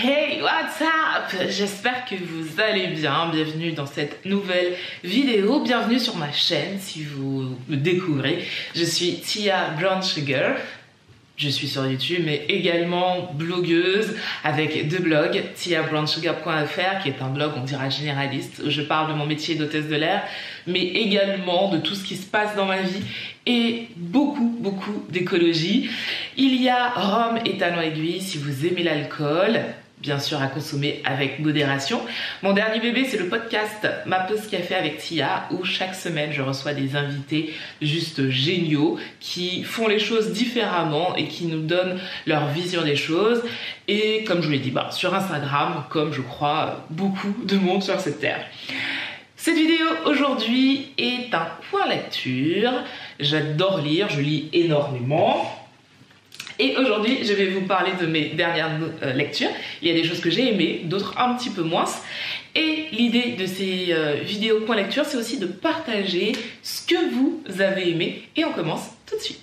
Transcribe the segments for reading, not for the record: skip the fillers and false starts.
Hey, what's up? J'espère que vous allez bien. Bienvenue dans cette nouvelle vidéo. Bienvenue sur ma chaîne si vous me découvrez. Je suis Tia Brown Sugar. Je suis sur YouTube, mais également blogueuse avec deux blogs, tiabrownsugar.fr qui est un blog, on dira généraliste, où je parle de mon métier d'hôtesse de l'air, mais également de tout ce qui se passe dans ma vie et beaucoup d'écologie. Il y a Rhum et Talon Aiguille si vous aimez l'alcool, bien sûr à consommer avec modération. Mon dernier bébé, c'est le podcast Ma Pause Café avec Tia, où chaque semaine je reçois des invités juste géniaux qui font les choses différemment et qui nous donnent leur vision des choses. Et comme je vous l'ai dit, sur Instagram, comme je crois beaucoup de monde sur cette terre. Cette vidéo aujourd'hui est un point lecture. J'adore lire, je lis énormément. Et aujourd'hui, je vais vous parler de mes dernières lectures. Il y a des choses que j'ai aimées, d'autres un petit peu moins. Et l'idée de ces vidéos point lecture, c'est aussi de partager ce que vous avez aimé. Et on commence tout de suite.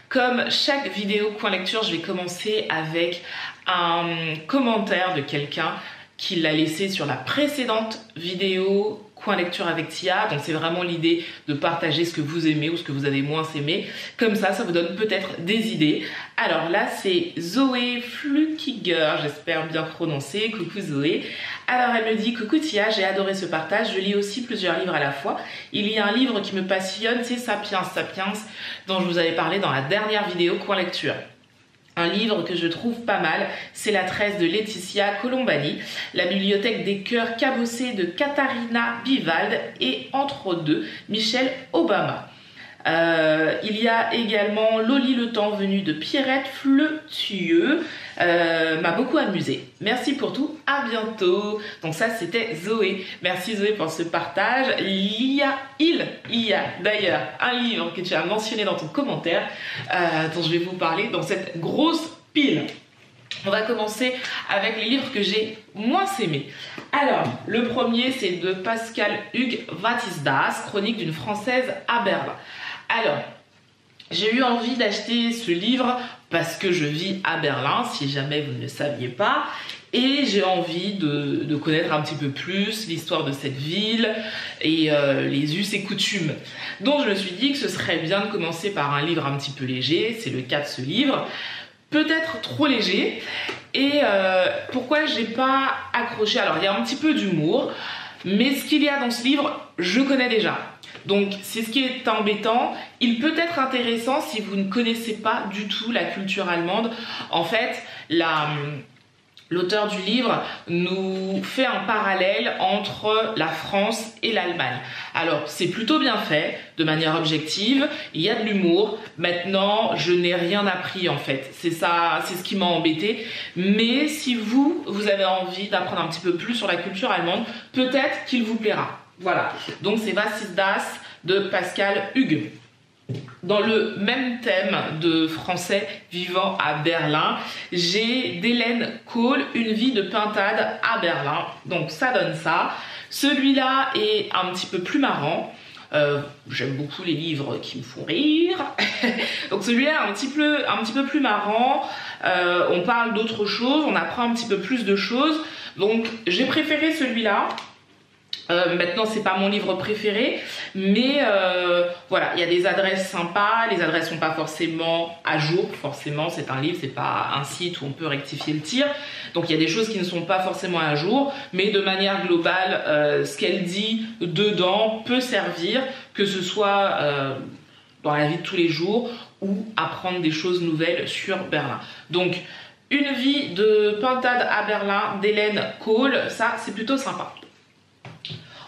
Comme chaque vidéo point lecture, je vais commencer avec un commentaire de quelqu'un qui l'a laissé sur la précédente vidéo point lecture avec Tia. Donc c'est vraiment l'idée de partager ce que vous aimez ou ce que vous avez moins aimé. Comme ça vous donne peut-être des idées. Alors là, c'est Zoé Flukiger, j'espère bien prononcer. Coucou Zoé. Alors elle me dit: coucou Tia, j'ai adoré ce partage, je lis aussi plusieurs livres à la fois. Il y a un livre qui me passionne, c'est Sapiens, dont je vous avais parlé dans la dernière vidéo point lecture. Un livre que je trouve pas mal, c'est La Tresse de Laetitia Colombani, La bibliothèque des cœurs cabossés de Katharina Biwald et entre deux, Michelle Obama. Il y a également Loli le temps venu de Pierrette Fleutieux, m'a beaucoup amusée. Merci pour tout, à bientôt. Donc ça c'était Zoé. Merci Zoé pour ce partage. Il y a d'ailleurs un livre que tu as mentionné dans ton commentaire, dont je vais vous parler dans cette grosse pile. On va commencer avec les livres que j'ai moins aimés. Alors, le premier c'est de Pascal Hugues What is das, Chronique d'une Française à Berlin. Alors, j'ai eu envie d'acheter ce livre parce que je vis à Berlin, si jamais vous ne le saviez pas, et j'ai envie de connaître un petit peu plus l'histoire de cette ville et les us et coutumes. Donc je me suis dit que ce serait bien de commencer par un livre un petit peu léger, c'est le cas de ce livre, peut-être trop léger. Et pourquoi j'ai pas accroché? Alors il y a un petit peu d'humour, mais ce qu'il y a dans ce livre, je connais déjà. Donc c'est ce qui est embêtant. Il peut être intéressant si vous ne connaissez pas du tout la culture allemande. En fait, l'auteur du livre nous fait un parallèle entre la France et l'Allemagne. Alors c'est plutôt bien fait, de manière objective, il y a de l'humour. Maintenant, je n'ai rien appris en fait. C'est ça, c'est ce qui m'a embêté. Mais si vous avez envie d'apprendre un petit peu plus sur la culture allemande, peut-être qu'il vous plaira. Voilà, donc c'est Was ist das de Pascal Hugues. Dans le même thème de Français vivant à Berlin, j'ai d'Hélène Kohl, Une vie de pintade à Berlin. Donc ça donne ça. Celui-là est un petit peu plus marrant. J'aime beaucoup les livres qui me font rire. Donc celui-là est un petit peu plus marrant. On parle d'autres choses, on apprend un petit peu plus de choses. Donc j'ai préféré celui-là. Maintenant c'est pas mon livre préféré, mais voilà, il y a des adresses sympas. Les adresses sont pas forcément à jour, forcément c'est un livre, c'est pas un site où on peut rectifier le tir, donc il y a des choses qui ne sont pas forcément à jour, mais de manière globale, ce qu'elle dit dedans peut servir, que ce soit dans la vie de tous les jours ou apprendre des choses nouvelles sur Berlin. Donc Une vie de pintade à Berlin d'Hélène Kohl, ça c'est plutôt sympa.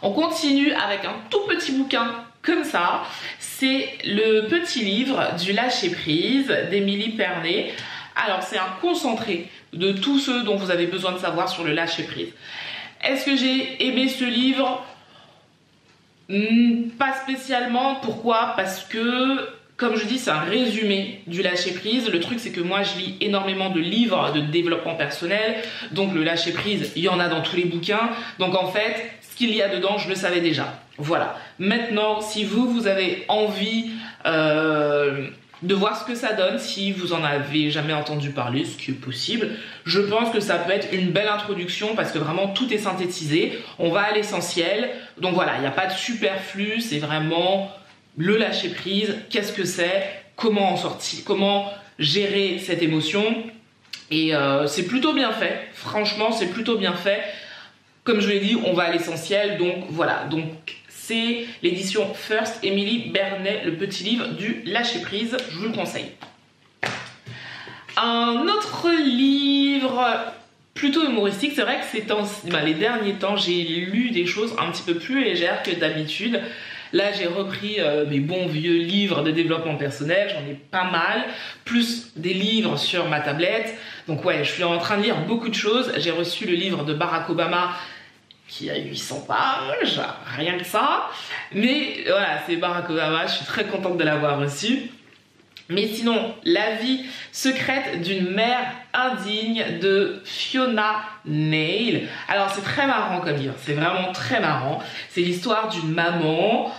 On continue avec un tout petit bouquin comme ça. C'est le petit livre du lâcher prise d'Émilie Pernet. Alors c'est un concentré de tout ce dont vous avez besoin de savoir sur le lâcher prise. Est-ce que j'ai aimé ce livre? Pas spécialement. Pourquoi? Parce que, comme je dis, c'est un résumé du lâcher prise. Le truc, c'est que moi, je lis énormément de livres de développement personnel. Donc, le lâcher prise, il y en a dans tous les bouquins. Donc, en fait, ce qu'il y a dedans, je le savais déjà. Voilà. Maintenant, si vous avez envie de voir ce que ça donne, si vous en avez jamais entendu parler, ce qui est possible, je pense que ça peut être une belle introduction parce que vraiment tout est synthétisé, on va à l'essentiel, donc voilà, il n'y a pas de superflu, c'est vraiment le lâcher prise, qu'est-ce que c'est, comment en sortir, comment gérer cette émotion, et c'est plutôt bien fait, franchement c'est plutôt bien fait, comme je l'ai dit, on va à l'essentiel, donc voilà, donc c'est l'édition First, Émilie Bernet, le petit livre du lâcher prise, je vous le conseille. Un autre livre plutôt humoristique, c'est vrai que les derniers temps, j'ai lu des choses un petit peu plus légères que d'habitude. Là, j'ai repris mes bons vieux livres de développement personnel, j'en ai pas mal, plus des livres sur ma tablette. Donc ouais, je suis en train de lire beaucoup de choses. J'ai reçu le livre de Barack Obama, qui a 800 pages, rien que ça. Mais voilà, c'est Barack Obama, je suis très contente de l'avoir reçu. Mais sinon, La vie secrète d'une mère indigne de Fiona Neil. Alors c'est très marrant comme livre, c'est vraiment très marrant. C'est l'histoire d'une maman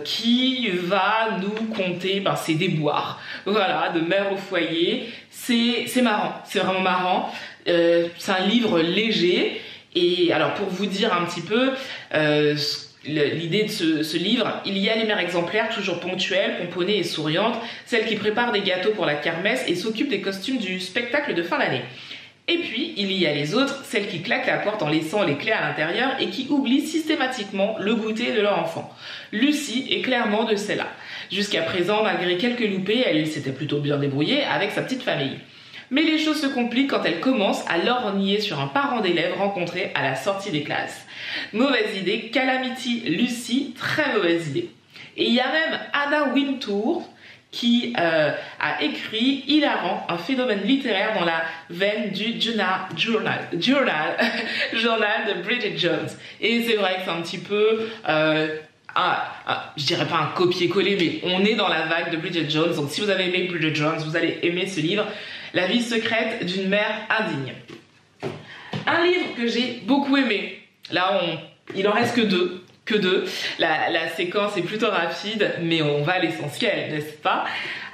qui va nous conter ses déboires, voilà, de mère au foyer. C'est marrant, c'est vraiment marrant. C'est un livre léger. Et alors pour vous dire un petit peu l'idée de ce livre, il y a les mères exemplaires, toujours ponctuelles, pomponnées et souriantes, celles qui préparent des gâteaux pour la kermesse et s'occupent des costumes du spectacle de fin d'année. Et puis il y a les autres, celles qui claquent la porte en laissant les clés à l'intérieur et qui oublient systématiquement le goûter de leur enfant. Lucie est clairement de celles-là. Jusqu'à présent, malgré quelques loupés, elle s'était plutôt bien débrouillée avec sa petite famille. Mais les choses se compliquent quand elle commence à lorgner sur un parent d'élève rencontré à la sortie des classes. Mauvaise idée, Calamity Lucy, très mauvaise idée. Et il y a même Anna Wintour qui a écrit Hilarant, un phénomène littéraire dans la veine du journal de Bridget Jones. Et c'est vrai que c'est un petit peu... je dirais pas un copier-coller, mais on est dans la vague de Bridget Jones. Donc si vous avez aimé Bridget Jones, vous allez aimer ce livre. La vie secrète d'une mère indigne. Un livre que j'ai beaucoup aimé. Là, il en reste que deux. La séquence est plutôt rapide, mais on va à l'essentiel, n'est-ce pas?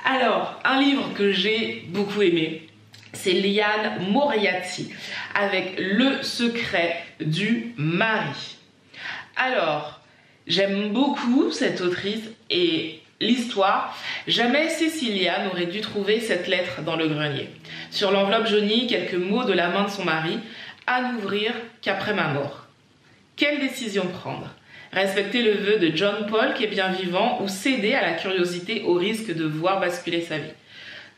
Alors, un livre que j'ai beaucoup aimé, c'est Liane Moriarty, avec Le secret du mari. Alors, j'aime beaucoup cette autrice et l'histoire. Jamais Cécilia n'aurait dû trouver cette lettre dans le grenier. Sur l'enveloppe jaunie, quelques mots de la main de son mari, à n'ouvrir qu'après ma mort. Quelle décision prendre? Respecter le vœu de John Paul qui est bien vivant ou céder à la curiosité au risque de voir basculer sa vie?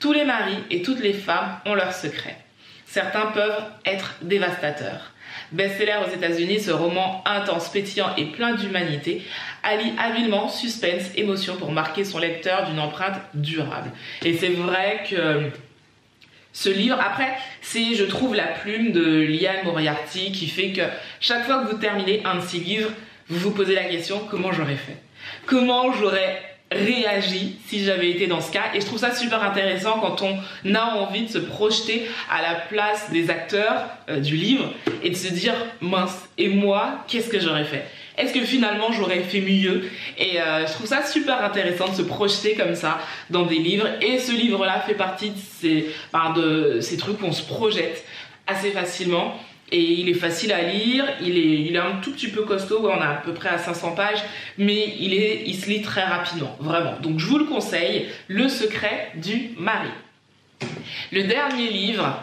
Tous les maris et toutes les femmes ont leurs secrets. Certains peuvent être dévastateurs. Best-seller aux États-Unis, ce roman intense, pétillant et plein d'humanité allie habilement suspense, émotion pour marquer son lecteur d'une empreinte durable. Et c'est vrai que ce livre, après, c'est, je trouve, la plume de Liane Moriarty qui fait que chaque fois que vous terminez un de ses livres, vous vous posez la question, comment j'aurais fait? Comment j'aurais réagi si j'avais été dans ce cas? Et je trouve ça super intéressant quand on a envie de se projeter à la place des acteurs du livre et de se dire, mince, et moi, qu'est-ce que j'aurais fait? Est-ce que finalement j'aurais fait mieux? Et je trouve ça super intéressant de se projeter comme ça dans des livres, et ce livre-là fait partie de ces trucs où on se projette assez facilement. Et il est facile à lire, il est un tout petit peu costaud, on est à peu près à 500 pages, mais il se lit très rapidement, vraiment. Donc je vous le conseille, Le secret du mari. Le dernier livre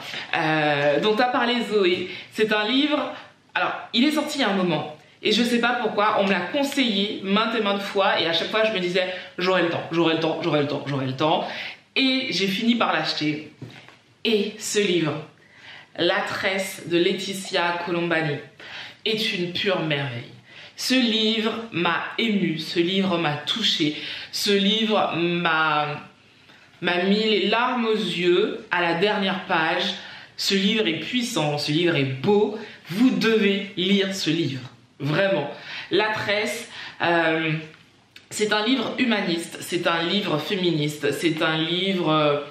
dont a parlé Zoé, c'est un livre, alors il est sorti il y a un moment, et je sais pas pourquoi, on me l'a conseillé maintes et maintes fois, et à chaque fois je me disais, j'aurai le temps, et j'ai fini par l'acheter. Et ce livre, La tresse de Laetitia Colombani, est une pure merveille. Ce livre m'a émue, ce livre m'a touchée, ce livre m'a mis les larmes aux yeux à la dernière page. Ce livre est puissant, ce livre est beau, vous devez lire ce livre, vraiment. La tresse, C'est un livre humaniste, c'est un livre féministe, c'est un livre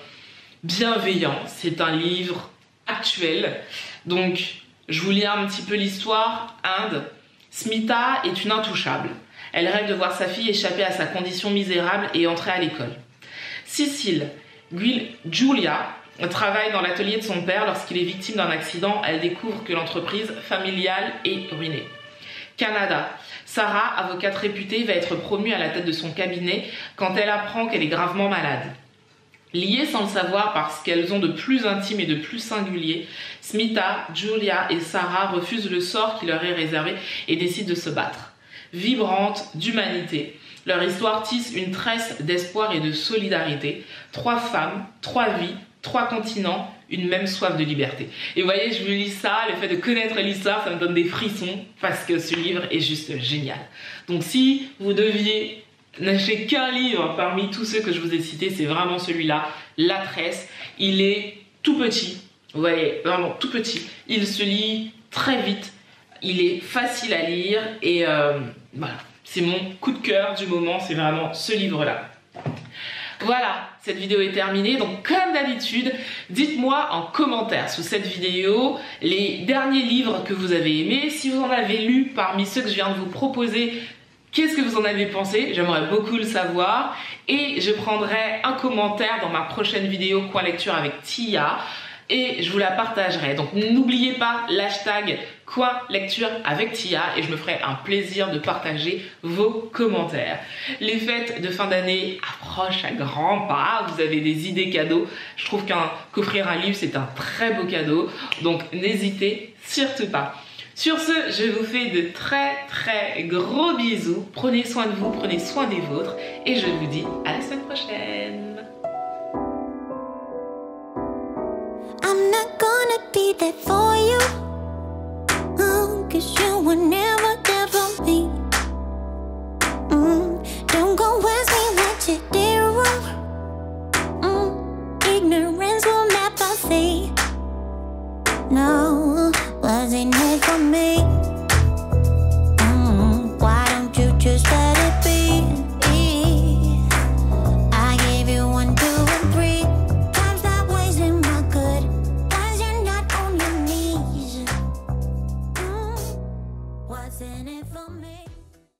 bienveillant, c'est un livre actuel. Donc, je vous lis un petit peu l'histoire. Inde, Smita est une intouchable. Elle rêve de voir sa fille échapper à sa condition misérable et entrer à l'école. Cécile, Julia, travaille dans l'atelier de son père. Lorsqu'il est victime d'un accident, elle découvre que l'entreprise familiale est ruinée. Canada, Sarah, avocate réputée, va être promue à la tête de son cabinet quand elle apprend qu'elle est gravement malade. Liées sans le savoir parce qu'elles ont de plus intime et de plus singulier, Smita, Julia et Sarah refusent le sort qui leur est réservé et décident de se battre. Vibrantes d'humanité, leur histoire tisse une tresse d'espoir et de solidarité. 3 femmes, 3 vies, 3 continents, une même soif de liberté. Et vous voyez, je vous lis ça, le fait de connaître l'histoire, ça me donne des frissons parce que ce livre est juste génial. Donc si vous deviez n'acheter qu'un livre parmi tous ceux que je vous ai cités, c'est vraiment celui-là, La Tresse. Il est tout petit, vous voyez, vraiment tout petit. Il se lit très vite, il est facile à lire et voilà, c'est mon coup de cœur du moment, c'est vraiment ce livre-là. Voilà, cette vidéo est terminée. Donc comme d'habitude, dites-moi en commentaire sous cette vidéo les derniers livres que vous avez aimés. Si vous en avez lu parmi ceux que je viens de vous proposer, qu'est-ce que vous en avez pensé? J'aimerais beaucoup le savoir. Et je prendrai un commentaire dans ma prochaine vidéo Coin Lecture avec Tia. Et je vous la partagerai. Donc n'oubliez pas l'hashtag Coin Lecture avec Tia et je me ferai un plaisir de partager vos commentaires. Les fêtes de fin d'année approchent à grands pas. Vous avez des idées cadeaux. Je trouve qu'offrir un livre, c'est un très beau cadeau. Donc n'hésitez surtout pas. Sur ce, je vous fais de très gros bisous. Prenez soin de vous, prenez soin des vôtres. Et je vous dis à la semaine prochaine. I'm not gonna be there for you, 'cause you were never there for me. Don't go ask me what you did wrong. Ignorance will never see. No, wasn't it for me?